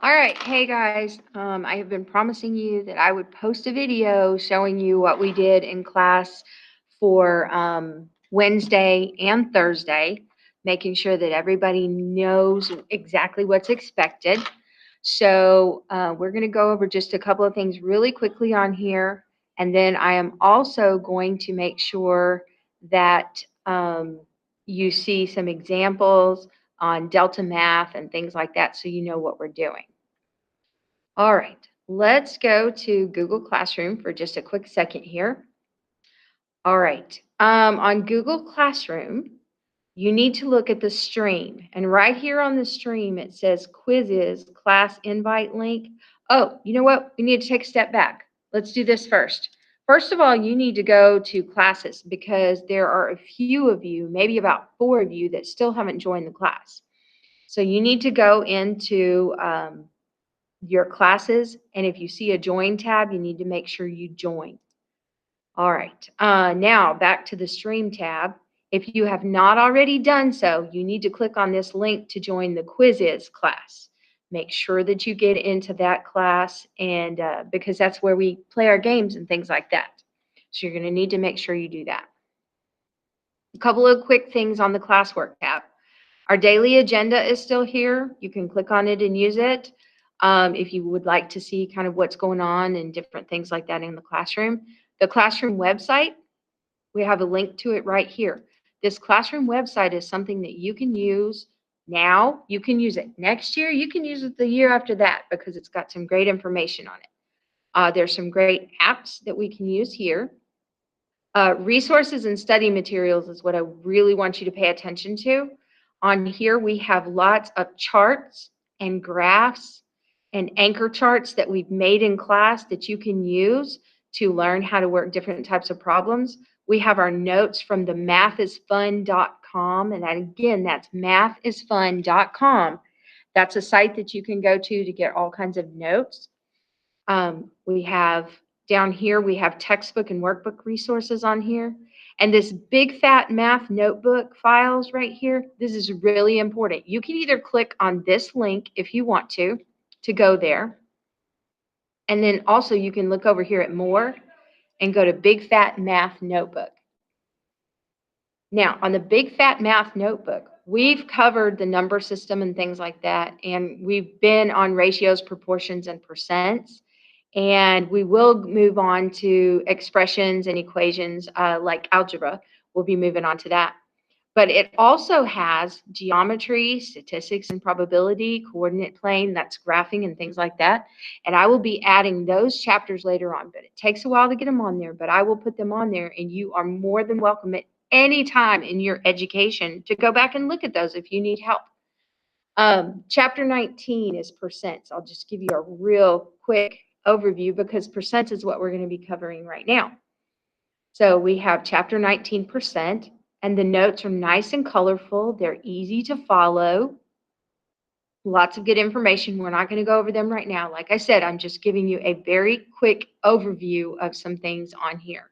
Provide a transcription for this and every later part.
All right, hey guys, I have been promising you that I would post a video showing you what we did in class for Wednesday and Thursday, making sure that everybody knows exactly what's expected. So we're going to go over just a couple of things really quickly on here, and then I am also going to make sure that you see some examples on Delta Math and things like that so you know what we're doing. All right, let's go to Google Classroom for just a quick second here. All right, on Google Classroom, you need to look at the stream. And right here on the stream, it says quizzes, class invite link. Oh, you know what? We need to take a step back. Let's do this first. First of all, you need to go to classes because there are a few of you, maybe about 4 of you, that still haven't joined the class. So you need to go into your classes, and if you see a join tab, you need to make sure you join. All right, now back to the stream tab. If you have not already done so, you need to click on this link to join the quizzes class. Make sure that you get into that class, and because that's where we play our games and things like that. So you're going to need to make sure you do that. A couple of quick things on the classwork tab. Our daily agenda is still here. You can click on it and use it. If you would like to see kind of what's going on and different things like that in the classroom. The classroom website, we have a link to it right here. This classroom website is something that you can use now. You can use it next year. You can use it the year after that because it's got some great information on it. There's some great apps that we can use here. Resources and study materials is what I really want you to pay attention to. On here, we have lots of charts and graphs and anchor charts that we've made in class that you can use to learn how to work different types of problems. We have our notes from the mathisfun.com, and again, that's mathisfun.com. That's a site that you can go to get all kinds of notes. We have down here, we have textbook and workbook resources on here. And this big fat math notebook files right here, this is really important. You can either click on this link if you want to go there. And then also you can look over here at more and go to big fat math notebook. Now on the big fat math notebook, we've covered the number system and things like that. And we've been on ratios, proportions, and percents. And we will move on to expressions and equations like algebra. We'll be moving on to that. But it also has geometry, statistics and probability, coordinate plane, that's graphing and things like that. And I will be adding those chapters later on, but it takes a while to get them on there, but I will put them on there, and you are more than welcome at any time in your education to go back and look at those if you need help. Chapter 19 is percents. I'll just give you a real quick overview because percents is what we're going to be covering right now. So we have chapter 19%, and the notes are nice and colorful. They're easy to follow. Lots of good information. We're not going to go over them right now. Like I said, I'm just giving you a very quick overview of some things on here.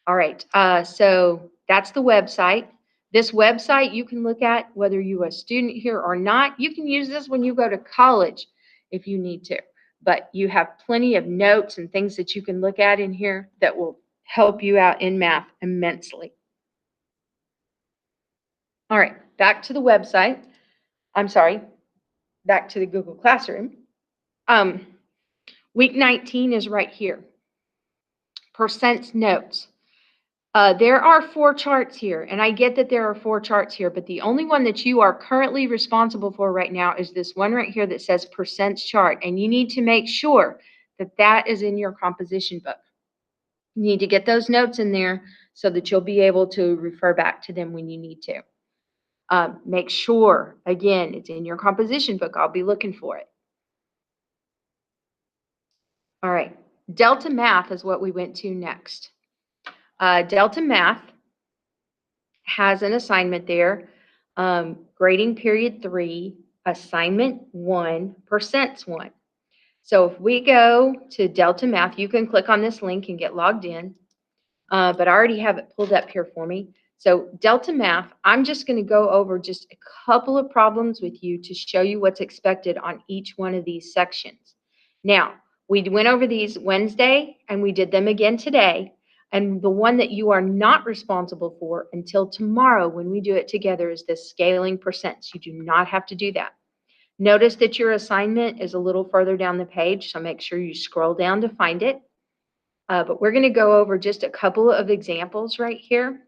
All right, so that's the website. This website you can look at whether you're a student here or not. You can use this when you go to college if you need to. But you have plenty of notes and things that you can look at in here that will help you out in math immensely. All right, back to the website. I'm sorry, back to the Google Classroom. Week 19 is right here. Percent notes. There are 4 charts here, and I get that there are 4 charts here, but the only one that you are currently responsible for right now is this one right here that says percents chart, and you need to make sure that that is in your composition book. You need to get those notes in there so that you'll be able to refer back to them when you need to. Make sure, again, it's in your composition book. I'll be looking for it. All right, Delta Math is what we went to next. Delta Math has an assignment there, grading period 3, assignment 1, percents 1. So if we go to Delta Math, you can click on this link and get logged in, but I already have it pulled up here for me. So Delta Math, I'm just going to go over just a couple of problems with you to show you what's expected on each one of these sections. Now, we went over these Wednesday and we did them again today. And the one that you are not responsible for until tomorrow when we do it together is the scaling percents. You do not have to do that. Notice that your assignment is a little further down the page, so make sure you scroll down to find it. But we're going to go over just a couple of examples right here.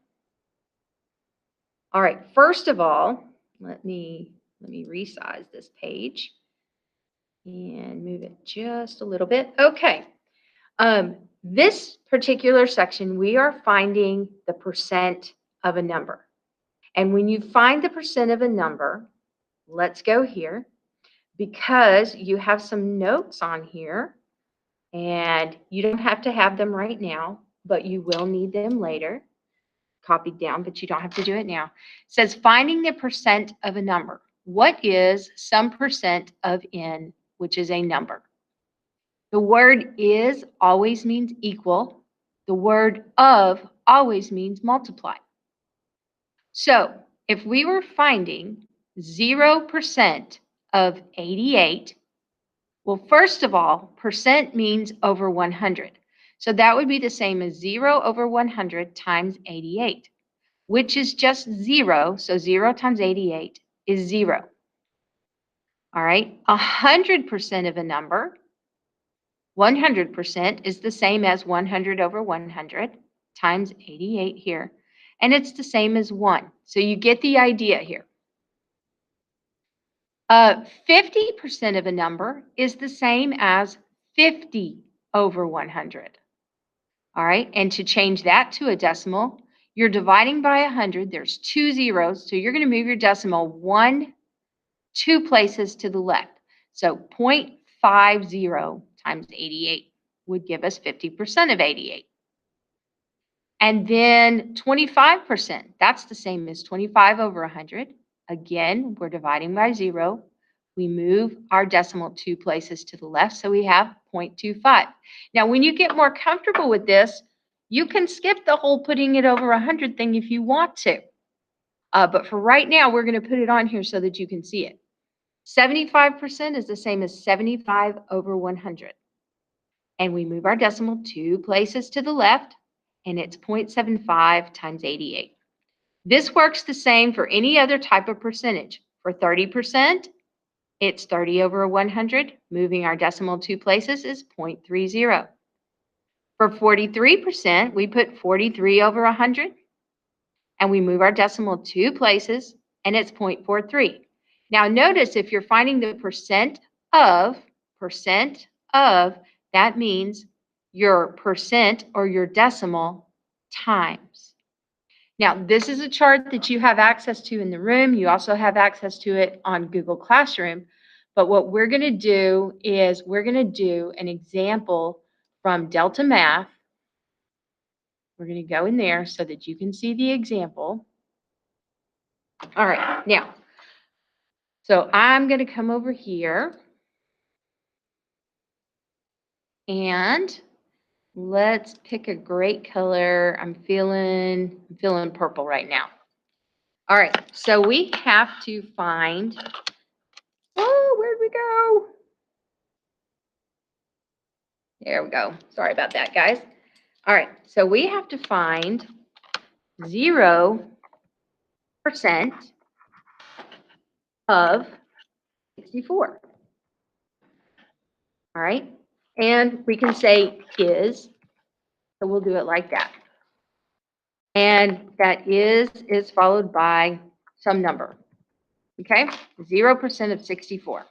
All right, first of all, let me resize this page and move it just a little bit. Okay. This particular section, we are finding the percent of a number. And when you find the percent of a number, let's go here because you have some notes on here and you don't have to have them right now, but you will need them later. Copied down, but you don't have to do it now. It says finding the percent of a number. What is some percent of n, which is a number? The word is always means equal. The word of always means multiply. So if we were finding 0% of 88, well, first of all, percent means over 100. So that would be the same as 0 over 100 times 88. Which is just 0. So 0 times 88 is 0. All right. 100% of a number, 100% is the same as 100 over 100 times 88 here. And it's the same as 1. So you get the idea here. 50% of a number is the same as 50 over 100. All right. And to change that to a decimal, you're dividing by 100. There's 2 zeros. So you're going to move your decimal 2 places to the left. So 0.50 times 88 would give us 50% of 88. And then 25%, that's the same as 25 over 100. Again, we're dividing by 0. We move our decimal 2 places to the left, so we have 0.25. Now, when you get more comfortable with this, you can skip the whole putting it over 100 thing if you want to. But for right now, we're going to put it on here so that you can see it. 75% is the same as 75 over 100. And we move our decimal 2 places to the left, and it's 0.75 times 88. This works the same for any other type of percentage. For 30%, it's 30 over 100. Moving our decimal 2 places is 0.30. For 43%, we put 43 over 100, and we move our decimal 2 places, and it's 0.43. Now notice if you're finding the percent of, that means your percent or your decimal times. Now this is a chart that you have access to in the room. You also have access to it on Google Classroom. But what we're going to do is we're going to do an example from Delta Math. We're going to go in there so that you can see the example. All right, now, so I'm going to come over here and let's pick a great color. I'm feeling purple right now. All right, so we have to find, oh, where'd we go? There we go. Sorry about that, guys. All right, so we have to find 0% of 64. All right, and we can say is, so we'll do it like that. And that is followed by some number. Okay, 0% of 64.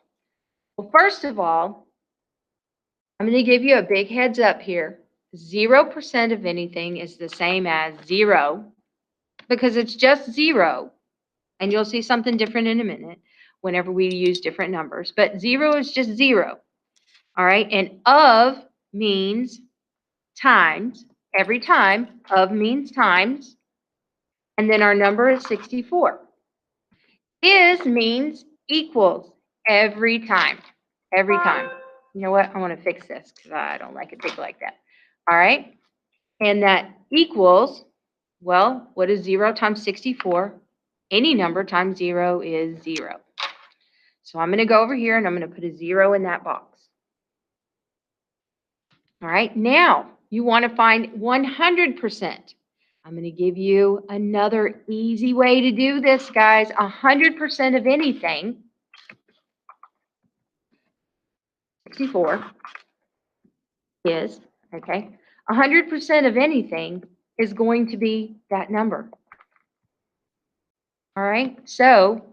Well, first of all, I'm going to give you a big heads up here. 0% of anything is the same as 0 because it's just 0. And you'll see something different in a minute whenever we use different numbers. But 0 is just 0. All right, and of means times. Every time, of means times. And then our number is 64. Is means equals every time. Every time. You know what? I want to fix this because I don't like it big like that. All right. And that equals Well, what is 0 times 64? Any number times 0 is 0. So I'm going to go over here and I'm going to put a 0 in that box. All right, now you want to find 100%. I'm going to give you another easy way to do this, guys. 100% of anything, 64 is, okay, 100% of anything is going to be that number. All right, so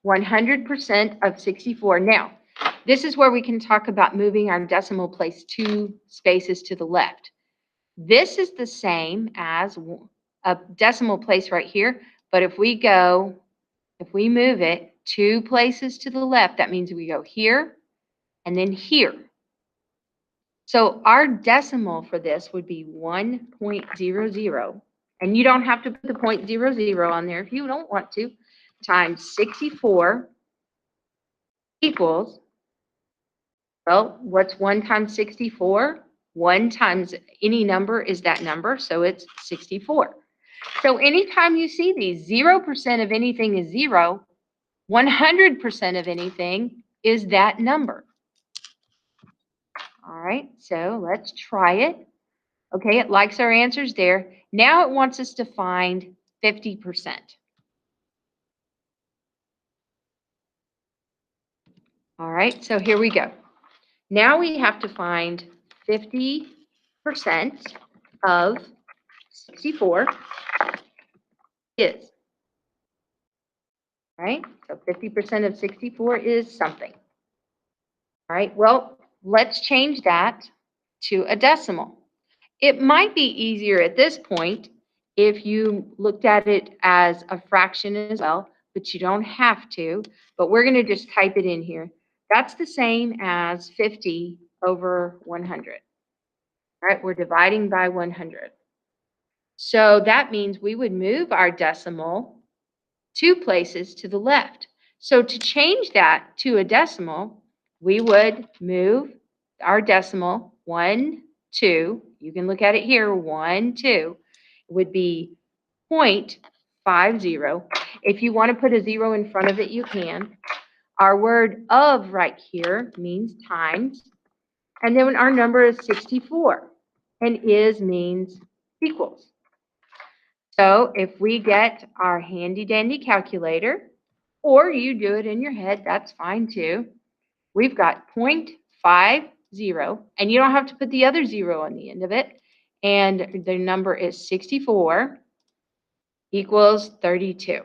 100% of 64. Now, this is where we can talk about moving our decimal place 2 spaces to the left. This is the same as a decimal place right here, but if we move it 2 places to the left, that means we go here and then here. So our decimal for this would be 1.00, and you don't have to put the 0.00 on there if you don't want to, times 64 equals, well, what's 1 times 64? 1 times any number is that number, so it's 64. So anytime you see these, 0% of anything is 0, 100% of anything is that number. All right, so let's try it. Okay, it likes our answers there. Now it wants us to find 50%. All right, so here we go. Now we have to find 50% of 64 is. All right, so 50% of 64 is something. All right, well, let's change that to a decimal. It might be easier at this point if you looked at it as a fraction as well, but you don't have to. But we're going to just type it in here. That's the same as 50 over 100. All right, we're dividing by 100. So that means we would move our decimal 2 places to the left. So to change that to a decimal, we would move our decimal 1, 2. You can look at it here, 1, 2 would be 0.50. If you want to put a 0 in front of it, you can. Our word of right here means times. And then our number is 64. And is means equals. So if we get our handy dandy calculator, or you do it in your head, that's fine too. We've got 0.50, and you don't have to put the other 0 on the end of it. And the number is 64 equals 32.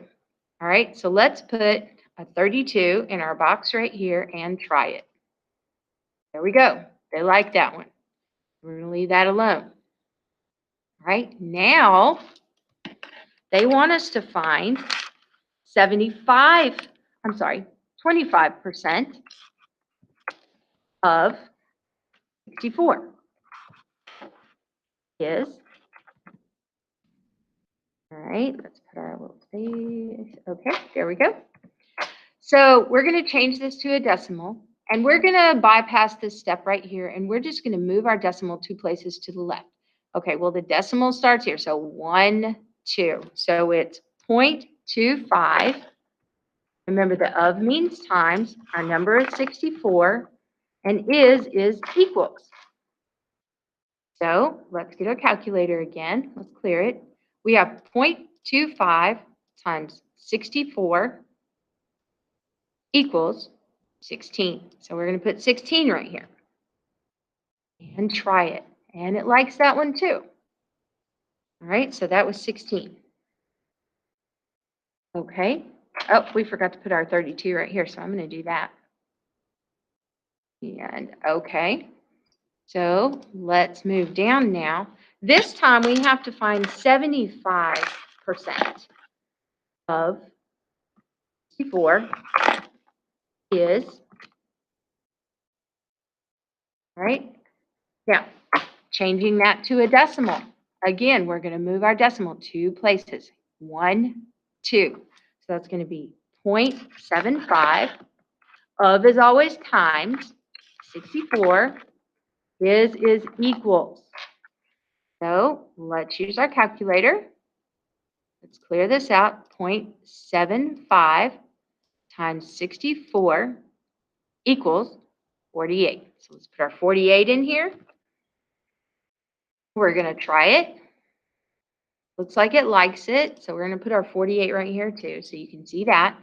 All right, so let's put a 32 in our box right here and try it. There we go. They like that one. We're going to leave that alone. All right, now they want us to find 25% of 64 is, all right, let's put our little space. Okay, there we go. So we're going to change this to a decimal, and we're going to bypass this step right here, and we're just going to move our decimal 2 places to the left. Okay, well, the decimal starts here, so 1, 2. So it's 0.25. Remember, the of means times. Our number is 64, and is equals. So let's get our calculator again. Let's clear it. We have 0.25 times 64 equals 16. So we're going to put 16 right here and try it. And it likes that one too. All right, so that was 16. Okay. Oh, we forgot to put our 32 right here, so I'm going to do that. And okay. So let's move down now. This time we have to find 75% of 64 is, right? Now, changing that to a decimal. Again, we're going to move our decimal 2 places. 1, 2. So that's going to be 0.75. Of is always times 64 is equals. So let's use our calculator. Let's clear this out. 0.75 times 64 equals 48. So let's put our 48 in here. We're going to try it. Looks like it likes it. So we're going to put our 48 right here too, so you can see that.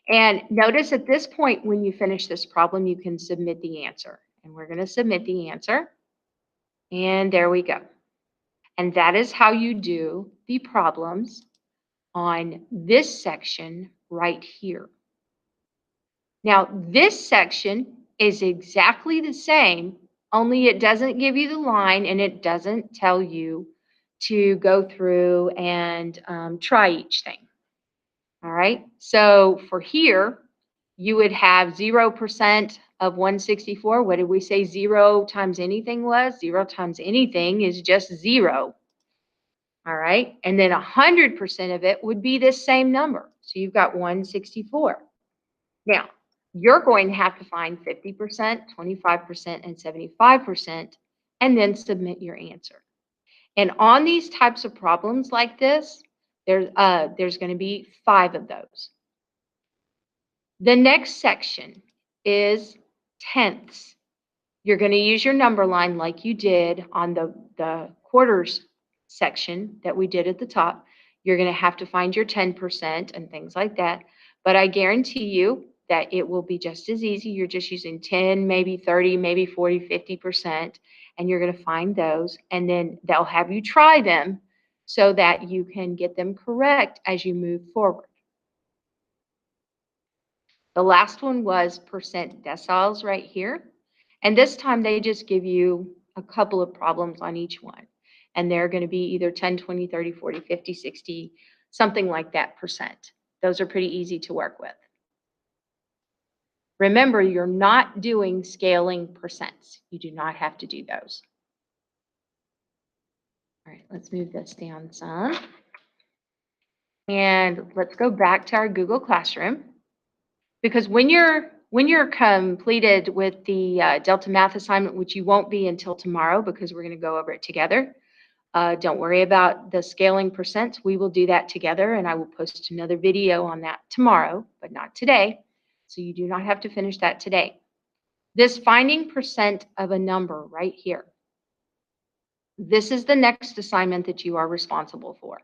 And notice at this point, when you finish this problem, you can submit the answer. And we're going to submit the answer. And there we go. And that is how you do the problems on this section right here. Now, this section is exactly the same, only it doesn't give you the line and it doesn't tell you to go through and try each thing. All right, so for here, you would have 0% of 164. What did we say 0 times anything was? 0 times anything is just 0. All right, and then 100% of it would be this same number. So you've got 164. Now, you're going to have to find 50%, 25%, and 75%, and then submit your answer. And on these types of problems like this, there's going to be 5 of those. The next section is tenths. You're going to use your number line like you did on the quarters section that we did at the top. You're going to have to find your 10% and things like that. But I guarantee you that it will be just as easy. You're just using 10, maybe 30, maybe 40, 50%, and you're going to find those. And then they'll have you try them so that you can get them correct as you move forward. The last one was percent deciles right here. And this time they just give you a couple of problems on each one. And they're going to be either 10, 20, 30, 40, 50, 60, something like that percent. Those are pretty easy to work with. Remember, you're not doing scaling percents. You do not have to do those. All right, let's move this down some. And let's go back to our Google Classroom. Because when you're completed with the Delta Math assignment, which you won't be until tomorrow because we're going to go over it together, don't worry about the scaling percents. We will do that together, and I will post another video on that tomorrow, but not today. So you do not have to finish that today. This finding percent of a number right here, this is the next assignment that you are responsible for.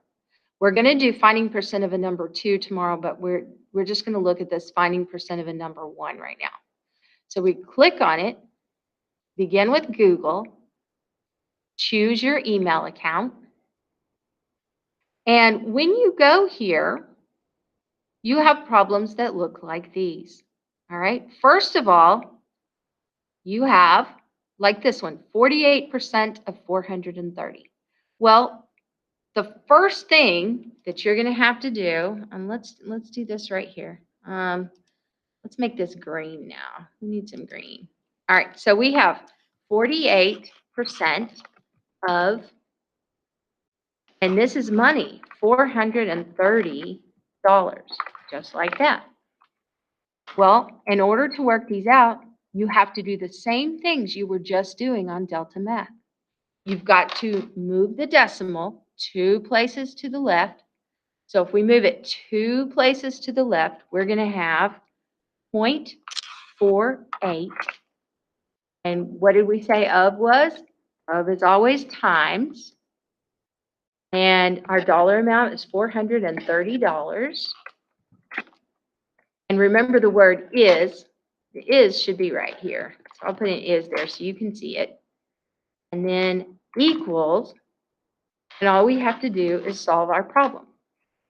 We're going to do finding percent of a number 2 tomorrow, but we're just going to look at this finding percent of a number 1 right now. So we click on it, begin with Google, choose your email account. And when you go here, you have problems that look like these. All right. First of all, you have, like this one, 48% of 430. Well, the first thing that you're going to have to do, and let's do this right here. Let's make this green now. We need some green. All right, so we have 48% of, and this is money, $430, just like that. Well, in order to work these out, you have to do the same things you were just doing on Delta Math. You've got to move the decimal 2 places to the left. So if we move it 2 places to the left, we're going to have 0.48. And what did we say of was? Of is always times. And our dollar amount is $430. And remember the word is. The is should be right here. So I'll put an is there so you can see it. And then equals. And all we have to do is solve our problem.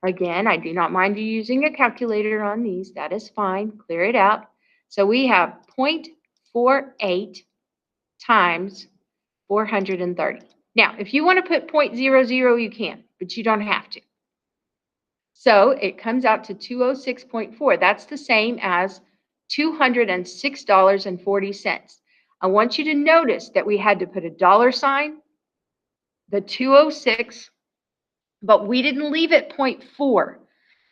Again, I do not mind you using a calculator on these. That is fine. Clear it out. So we have 0.48 times 430. Now, if you want to put 0.00, you can, but you don't have to. So it comes out to 206.4. That's the same as $206.40. I want you to notice that we had to put a dollar sign, the 206, but we didn't leave it 0.4.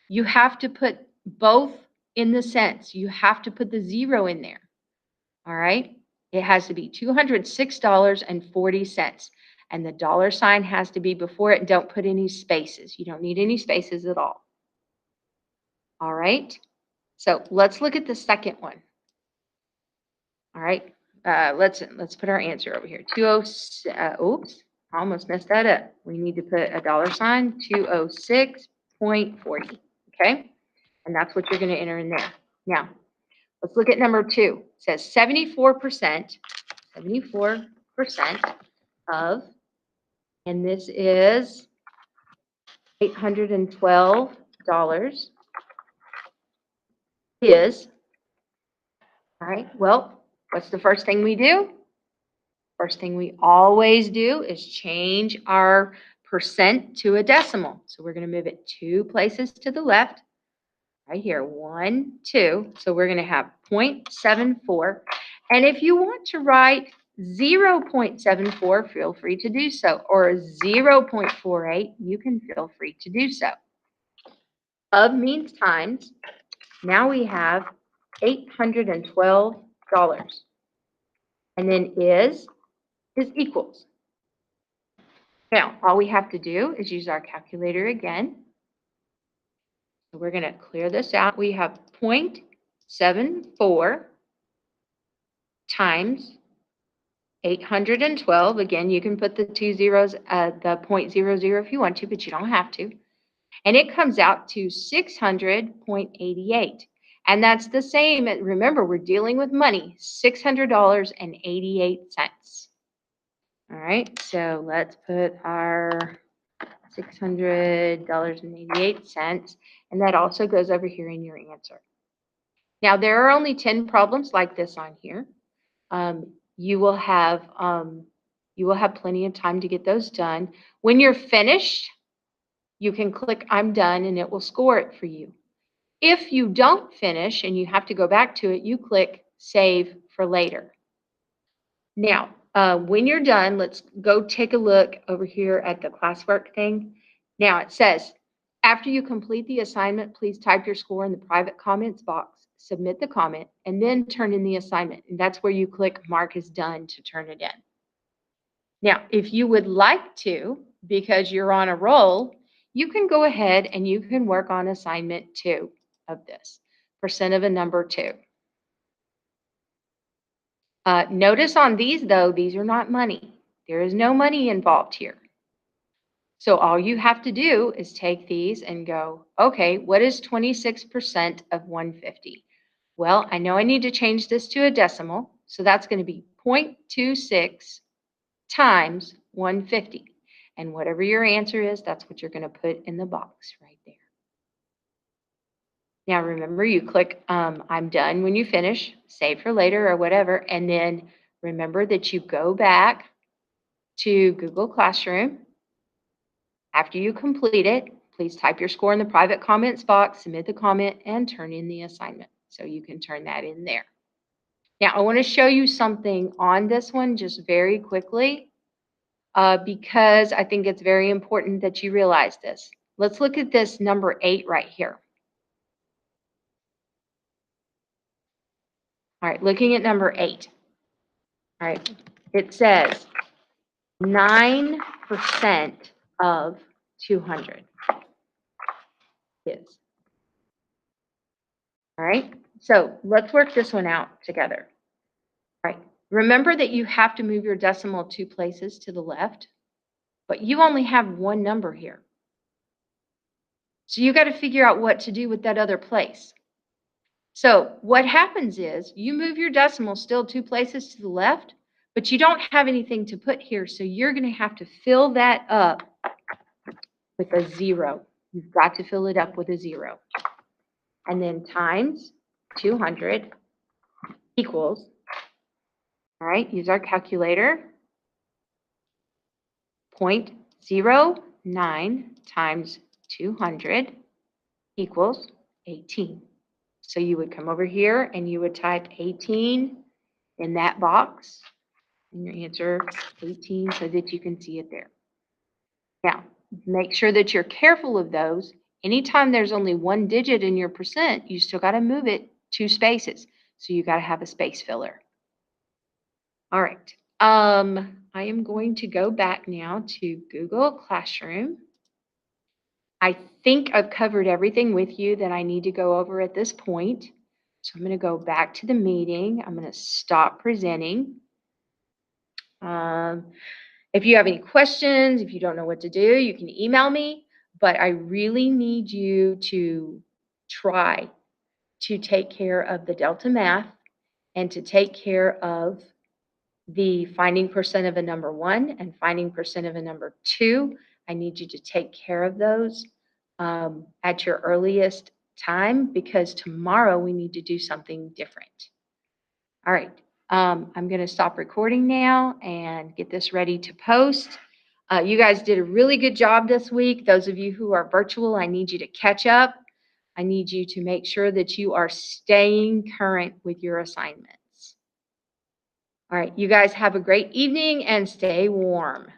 You have to put both in the cents. You have to put the 0 in there. All right? It has to be $206.40. and the dollar sign has to be before it. Don't put any spaces. You don't need any spaces at all. All right. So let's look at the second one. All right. Let's put our answer over here. 206. Oops, I almost messed that up. We need to put a dollar sign. 206.40. Okay. And that's what you're going to enter in there. Now, let's look at number 2. It says 74%. 74% of, and this is $812 is, all right, well, what's the first thing we do? First thing we always do is change our percent to a decimal. So we're going to move it 2 places to the left, right here, 1, 2. So we're going to have 0.74. And if you want to write 0.74, feel free to do so, or 0.48, you can feel free to do so. Of means times, now we have $812. And then is equals. Now, all we have to do is use our calculator again. So we're going to clear this out. We have 0.74 times 812. Again, you can put the 2 zeros, the 0.00 if you want to, but you don't have to. And it comes out to 600.88. And that's the same. Remember, we're dealing with money, $600.88. All right, so let's put our $600.88, and that also goes over here in your answer. Now, there are only 10 problems like this on here. You will have plenty of time to get those done. When you're finished, you can click I'm done, and it will score it for you. If you don't finish and you have to go back to it, you click Save for later. Now, when you're done, let's go take a look over here at the classwork thing. Now it says, after you complete the assignment, please type your score in the private comments box, submit the comment, and then turn in the assignment. And that's where you click Mark is done to turn it in. Now, if you would like to, because you're on a roll, you can go ahead and you can work on assignment 2 of this, percent of a number 2. Notice on these, though, these are not money. There is no money involved here. So all you have to do is take these and go, okay, what is 26% of 150? Well, I know I need to change this to a decimal. So that's going to be 0.26 times 150. And whatever your answer is, that's what you're going to put in the box right there. Now, remember, you click I'm done when you finish, save for later or whatever, and then remember that you go back to Google Classroom. After you complete it, please type your score in the private comments box, submit the comment, and turn in the assignment. So you can turn that in there. Now, I want to show you something on this one just very quickly because I think it's very important that you realize this. Let's look at this number 8 right here. All right, looking at number 8. All right, it says 9% of 200 is. All right, so let's work this one out together. All right, remember that you have to move your decimal 2 places to the left, but you only have one number here. So you got to figure out what to do with that other place. So what happens is you move your decimal still 2 places to the left, but you don't have anything to put here. So you're going to have to fill that up with a 0. You've got to fill it up with a 0. And then times 200 equals, all right, use our calculator, 0.09 times 200 equals 18. So you would come over here and you would type 18 in that box, and your answer 18 so that you can see it there. Now, make sure that you're careful of those. Anytime there's only one digit in your percent, you still got to move it 2 spaces. So you got to have a space filler. All right. I am going to go back now to Google Classroom. I think I've covered everything with you that I need to go over at this point. So I'm going to go back to the meeting. I'm going to stop presenting. Um, if you have any questions, if you don't know what to do, you can email me. But I really need you to try to take care of the Delta Math and to take care of the finding percent of a number 1 and finding percent of a number 2. I need you to take care of those at your earliest time because tomorrow we need to do something different. All right, I'm going to stop recording now and get this ready to post. You guys did a really good job this week. Those of you who are virtual, I need you to catch up. I need you to make sure that you are staying current with your assignments. All right, you guys have a great evening and stay warm.